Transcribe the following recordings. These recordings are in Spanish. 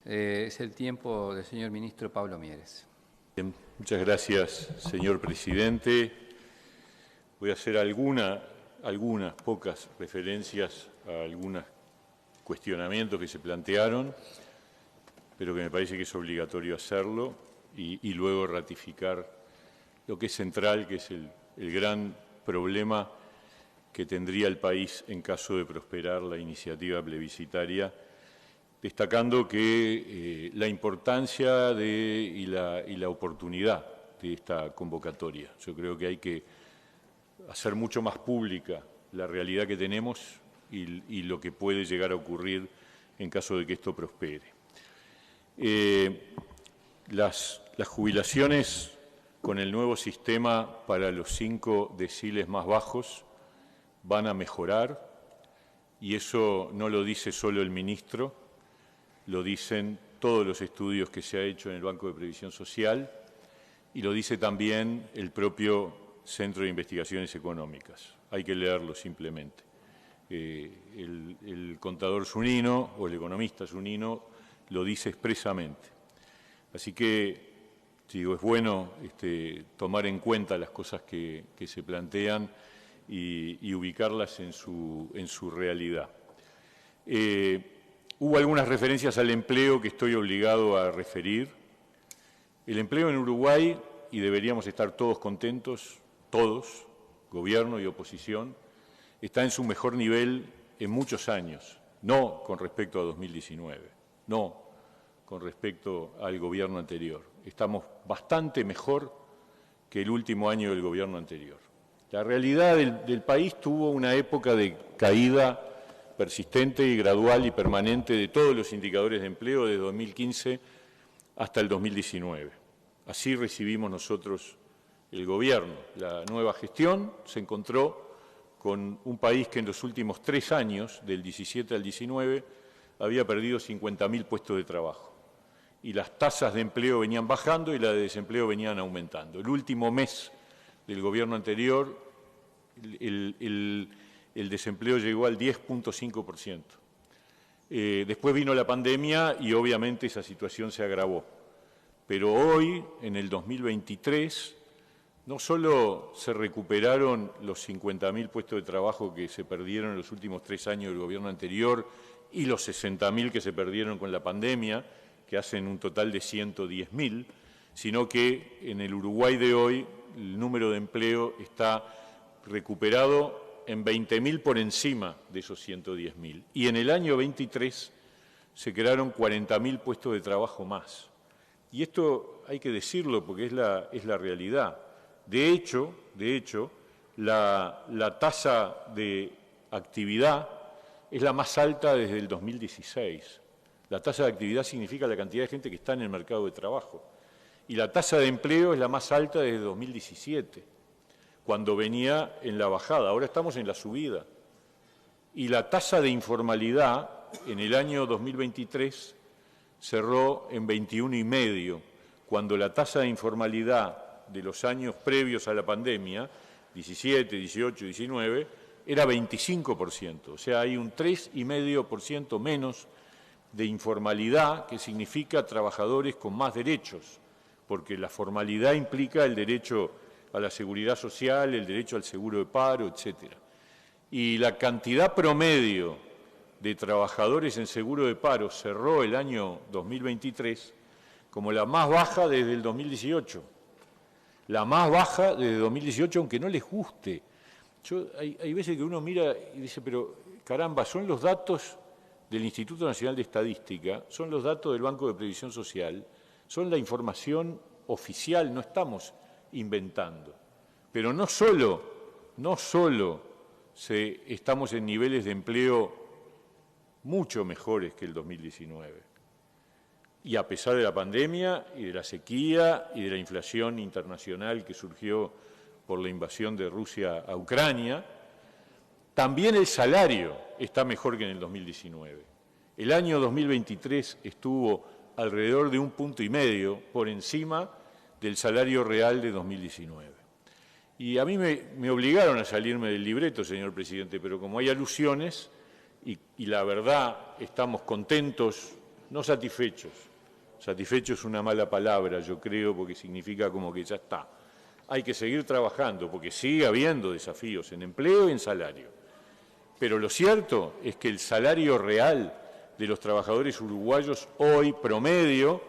Es el tiempo del señor ministro Pablo Mieres. Bien, muchas gracias, señor presidente. Voy a hacer algunas pocas referencias a algunos cuestionamientos que se plantearon, pero que me parece que es obligatorio hacerlo y luego ratificar lo que es central, que es el gran problema que tendría el país en caso de prosperar la iniciativa plebiscitaria, destacando que la importancia y la oportunidad de esta convocatoria. Yo creo que hay que hacer mucho más pública la realidad que tenemos y lo que puede llegar a ocurrir en caso de que esto prospere. Las jubilaciones con el nuevo sistema para los 5 deciles más bajos van a mejorar, y eso no lo dice solo el ministro, lo dicen todos los estudios que se ha hecho en el Banco de Previsión Social y lo dice también el propio Centro de Investigaciones Económicas. Hay que leerlo simplemente. El contador Zunino o el economista Zunino lo dice expresamente. Así que, digo, es bueno tomar en cuenta las cosas que se plantean y ubicarlas en su realidad. Hubo algunas referencias al empleo que estoy obligado a referir. El empleo en Uruguay, y deberíamos estar todos contentos, todos, gobierno y oposición, está en su mejor nivel en muchos años, no con respecto a 2019, no con respecto al gobierno anterior. Estamos bastante mejor que el último año del gobierno anterior. La realidad del país tuvo una época de caída persistente y gradual y permanente de todos los indicadores de empleo desde 2015 hasta el 2019. Así recibimos nosotros el gobierno. La nueva gestión se encontró con un país que en los últimos 3 años, del 17 al 19, había perdido 50.000 puestos de trabajo. Y las tasas de empleo venían bajando y las de desempleo venían aumentando. El último mes del gobierno anterior, el desempleo llegó al 10.5%. Después vino la pandemia y obviamente esa situación se agravó. Pero hoy, en el 2023, no solo se recuperaron los 50.000 puestos de trabajo que se perdieron en los últimos 3 años del gobierno anterior y los 60.000 que se perdieron con la pandemia, que hacen un total de 110.000, sino que en el Uruguay de hoy el número de empleo está recuperado en 20.000 por encima de esos 110.000. Y en el año 23 se crearon 40.000 puestos de trabajo más. Y esto hay que decirlo porque es la realidad. De hecho, la tasa de actividad es la más alta desde el 2016. La tasa de actividad significa la cantidad de gente que está en el mercado de trabajo. Y la tasa de empleo es la más alta desde 2017. Cuando venía en la bajada, ahora estamos en la subida. Y la tasa de informalidad en el año 2023 cerró en 21,5, cuando la tasa de informalidad de los años previos a la pandemia, 17, 18, 19, era 25%. O sea, hay un 3,5% menos de informalidad, que significa trabajadores con más derechos, porque la formalidad implica el derecho a la seguridad social, el derecho al seguro de paro, etcétera. Y la cantidad promedio de trabajadores en seguro de paro cerró el año 2023 como la más baja desde el 2018. La más baja desde 2018, aunque no les guste. Hay veces que uno mira y dice, pero caramba, son los datos del Instituto Nacional de Estadística, son los datos del Banco de Previsión Social, son la información oficial, no estamos inventando. Pero no solo estamos en niveles de empleo mucho mejores que el 2019. Y a pesar de la pandemia y de la sequía y de la inflación internacional que surgió por la invasión de Rusia a Ucrania, también el salario está mejor que en el 2019. El año 2023 estuvo alrededor de 1,5 puntos por encima del salario real de 2019. Y a mí me obligaron a salirme del libreto, señor presidente, pero como hay alusiones y la verdad estamos contentos no satisfechos. Satisfecho es una mala palabra, yo creo, porque significa como que ya está. Hay que seguir trabajando, porque sigue habiendo desafíos en empleo y en salario. Pero lo cierto es que el salario real de los trabajadores uruguayos hoy, promedio,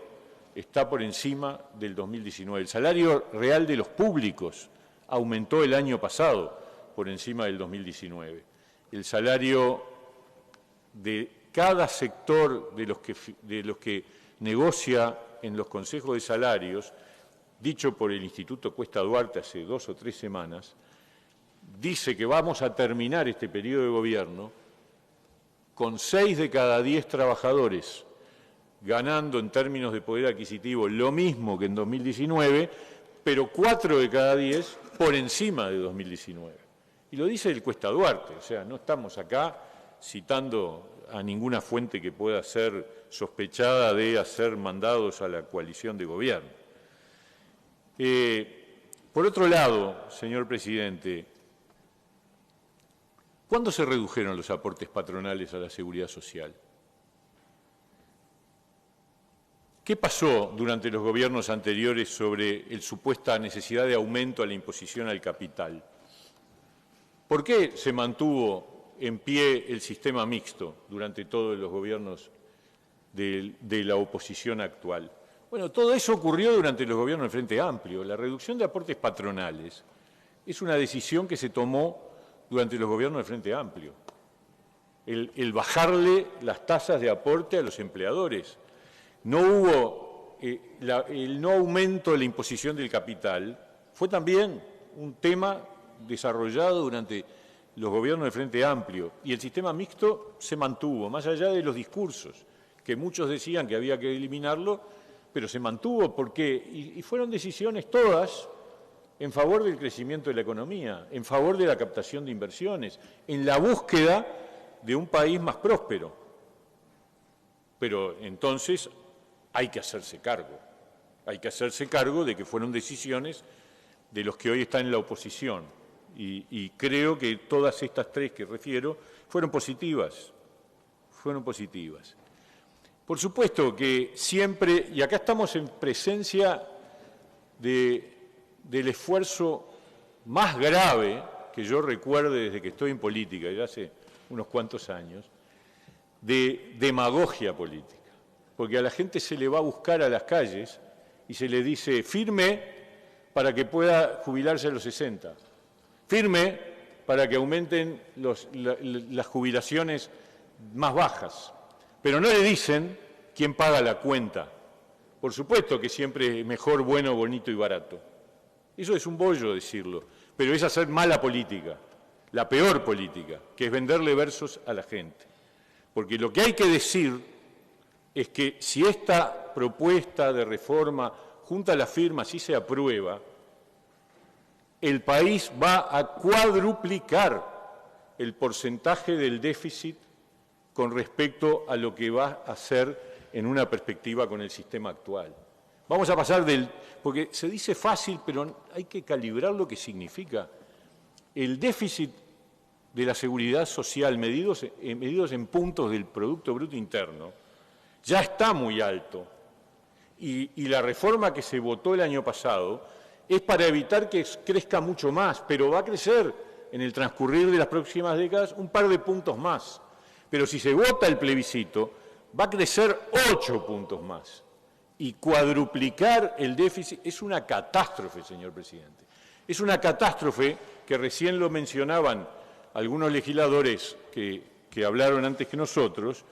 está por encima del 2019. El salario real de los públicos aumentó el año pasado por encima del 2019. El salario de cada sector de los que negocia en los consejos de salarios, dicho por el Instituto Cuesta Duarte hace 2 o 3 semanas, dice que vamos a terminar este periodo de gobierno con 6 de cada 10 trabajadores ganando en términos de poder adquisitivo lo mismo que en 2019, pero 4 de cada 10 por encima de 2019. Y lo dice el Cuesta Duarte, o sea, no estamos acá citando a ninguna fuente que pueda ser sospechada de hacer mandados a la coalición de gobierno. Por otro lado, señor presidente, ¿cuándo se redujeron los aportes patronales a la seguridad social? ¿Qué pasó durante los gobiernos anteriores sobre la supuesta necesidad de aumento a la imposición al capital? ¿Por qué se mantuvo en pie el sistema mixto durante todos los gobiernos de la oposición actual? Bueno, todo eso ocurrió durante los gobiernos del Frente Amplio. La reducción de aportes patronales es una decisión que se tomó durante los gobiernos del Frente Amplio. El bajarle las tasas de aporte a los empleadores. No hubo el no aumento de la imposición del capital, fue también un tema desarrollado durante los gobiernos del Frente Amplio, y el sistema mixto se mantuvo, más allá de los discursos, que muchos decían que había que eliminarlo, pero se mantuvo porque, y fueron decisiones todas en favor del crecimiento de la economía, en favor de la captación de inversiones, en la búsqueda de un país más próspero. Pero entonces hay que hacerse cargo de que fueron decisiones de los que hoy están en la oposición. Y creo que todas estas 3 que refiero fueron positivas. Por supuesto que siempre, y acá estamos en presencia del esfuerzo más grave que yo recuerde desde que estoy en política, ya hace unos cuantos años, de demagogia política. Porque a la gente se le va a buscar a las calles y se le dice firme para que pueda jubilarse a los 60, firme para que aumenten las jubilaciones más bajas, pero no le dicen quién paga la cuenta. Por supuesto que siempre es mejor, bueno, bonito y barato. Eso es un bollo decirlo, pero es hacer mala política, la peor política, que es venderle versos a la gente. Porque lo que hay que decir es que si esta propuesta de reforma junta las firmas, si se aprueba, el país va a cuadruplicar el porcentaje del déficit con respecto a lo que va a hacer en una perspectiva con el sistema actual. Vamos a pasar porque se dice fácil, pero hay que calibrar lo que significa. El déficit de la seguridad social, medidos en puntos del Producto Bruto Interno, ya está muy alto. Y la reforma que se votó el año pasado es para evitar que crezca mucho más, pero va a crecer en el transcurrir de las próximas décadas un par de puntos más. Pero si se vota el plebiscito, va a crecer 8 puntos más. Y cuadruplicar el déficit es una catástrofe, señor presidente. Es una catástrofe que recién lo mencionaban algunos legisladores que hablaron antes que nosotros,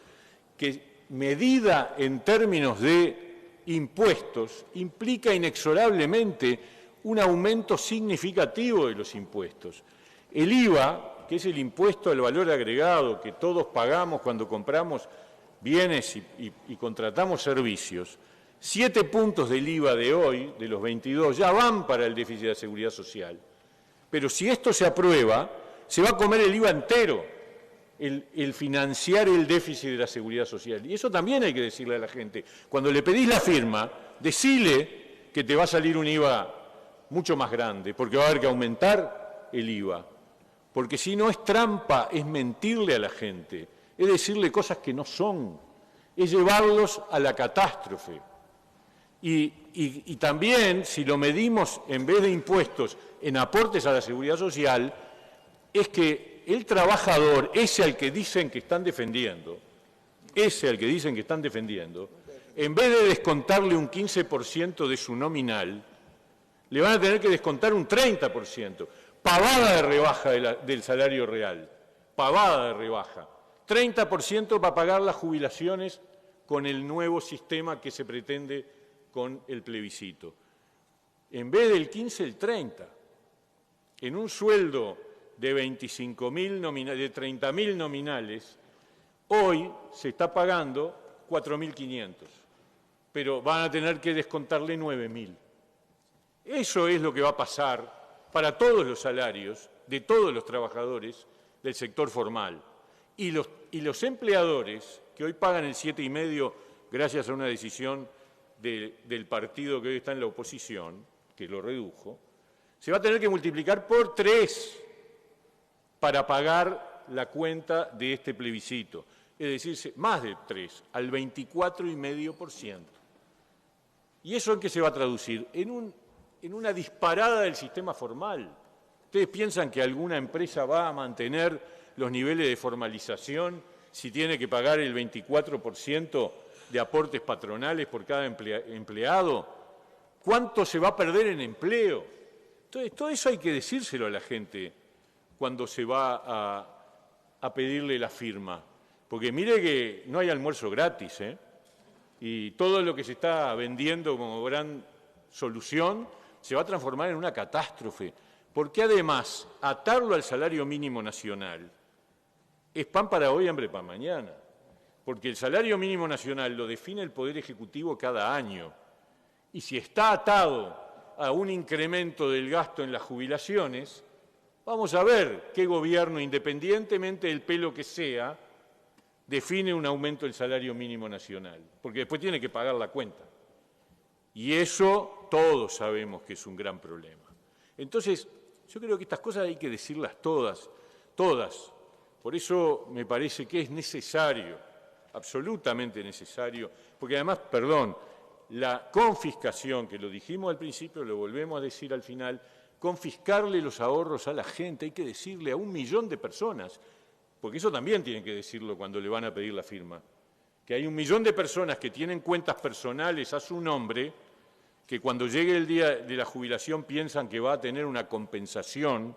que medida en términos de impuestos implica inexorablemente un aumento significativo de los impuestos. El IVA, que es el impuesto al valor agregado que todos pagamos cuando compramos bienes y contratamos servicios, 7 puntos del IVA de hoy, de los 22, ya van para el déficit de la seguridad social. Pero si esto se aprueba, se va a comer el IVA entero, el financiar el déficit de la seguridad social. Y eso también hay que decirle a la gente. Cuando le pedís la firma, decile que te va a salir un IVA mucho más grande, porque va a haber que aumentar el IVA. Porque si no es trampa, es mentirle a la gente, es decirle cosas que no son. es llevarlos a la catástrofe. Y también, si lo medimos en vez de impuestos en aportes a la seguridad social, es que el trabajador, ese al que dicen que están defendiendo, en vez de descontarle un 15% de su nominal, le van a tener que descontar un 30%. Pavada de rebaja del salario real, pavada de rebaja. 30% para pagar las jubilaciones con el nuevo sistema que se pretende con el plebiscito. En vez del 15, el 30. En un sueldo de 30.000 nominales, hoy se está pagando 4.500, pero van a tener que descontarle 9.000. Eso es lo que va a pasar para todos los salarios de todos los trabajadores del sector formal. Y los empleadores, que hoy pagan el 7,5 gracias a una decisión del partido que hoy está en la oposición, que lo redujo, se va a tener que multiplicar por 3 para pagar la cuenta de este plebiscito. Es decir, más de 3, al 24,5%. ¿Y eso en qué se va a traducir? En una disparada del sistema formal. ¿Ustedes piensan que alguna empresa va a mantener los niveles de formalización si tiene que pagar el 24% de aportes patronales por cada empleado? ¿Cuánto se va a perder en empleo? Entonces, todo eso hay que decírselo a la gente cuando se va a pedirle la firma. Porque mire que no hay almuerzo gratis, ¿eh? Y todo lo que se está vendiendo como gran solución se va a transformar en una catástrofe. Porque además, atarlo al salario mínimo nacional es pan para hoy, hambre para mañana. Porque el salario mínimo nacional lo define el Poder Ejecutivo cada año. Y si está atado a un incremento del gasto en las jubilaciones, vamos a ver qué gobierno, independientemente del pelo que sea, define un aumento del salario mínimo nacional. Porque después tiene que pagar la cuenta. Y eso todos sabemos que es un gran problema. Entonces, yo creo que estas cosas hay que decirlas todas, todas. Por eso me parece que es necesario, absolutamente necesario, porque además, perdón, la confiscación, que lo dijimos al principio, lo volvemos a decir al final, confiscarle los ahorros a la gente, hay que decirle a 1 millón de personas, porque eso también tienen que decirlo cuando le van a pedir la firma, que hay 1 millón de personas que tienen cuentas personales a su nombre, que cuando llegue el día de la jubilación piensan que va a tener una compensación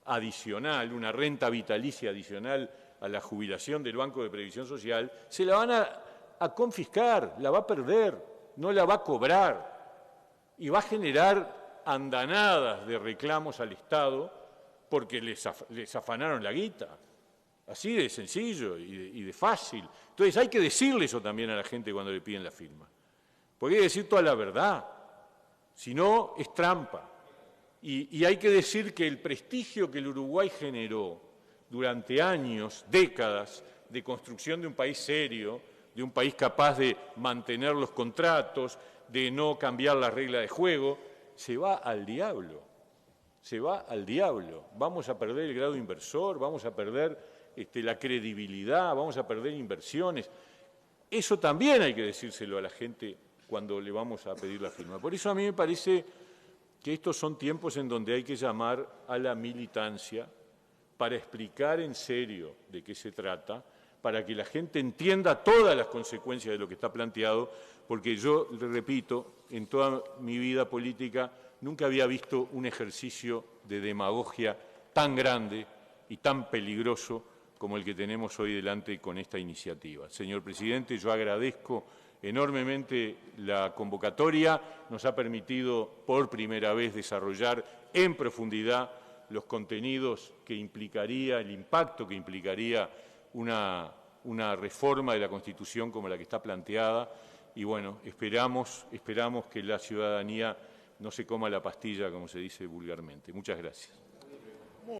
adicional, una renta vitalicia adicional a la jubilación del Banco de Previsión Social, se la van a confiscar, la va a perder, no la va a cobrar y va a generar andanadas de reclamos al Estado porque les afanaron la guita. Así de sencillo y de fácil. Entonces hay que decirle eso también a la gente cuando le piden la firma. Porque hay que decir toda la verdad, si no es trampa. Y hay que decir que el prestigio que el Uruguay generó durante años, décadas, de construcción de un país serio, de un país capaz de mantener los contratos, de no cambiar la regla de juego, se va al diablo. Se va al diablo. Vamos a perder el grado inversor, vamos a perder la credibilidad, vamos a perder inversiones. Eso también hay que decírselo a la gente cuando le vamos a pedir la firma. Por eso a mí me parece que estos son tiempos en donde hay que llamar a la militancia para explicar en serio de qué se trata, para que la gente entienda todas las consecuencias de lo que está planteado, porque yo, le repito, en toda mi vida política nunca había visto un ejercicio de demagogia tan grande y tan peligroso como el que tenemos hoy delante con esta iniciativa. Señor presidente, yo agradezco enormemente la convocatoria, nos ha permitido por primera vez desarrollar en profundidad los contenidos que implicaría, el impacto que implicaría una reforma de la Constitución como la que está planteada y bueno, esperamos que la ciudadanía no se coma la pastilla, como se dice vulgarmente. Muchas gracias.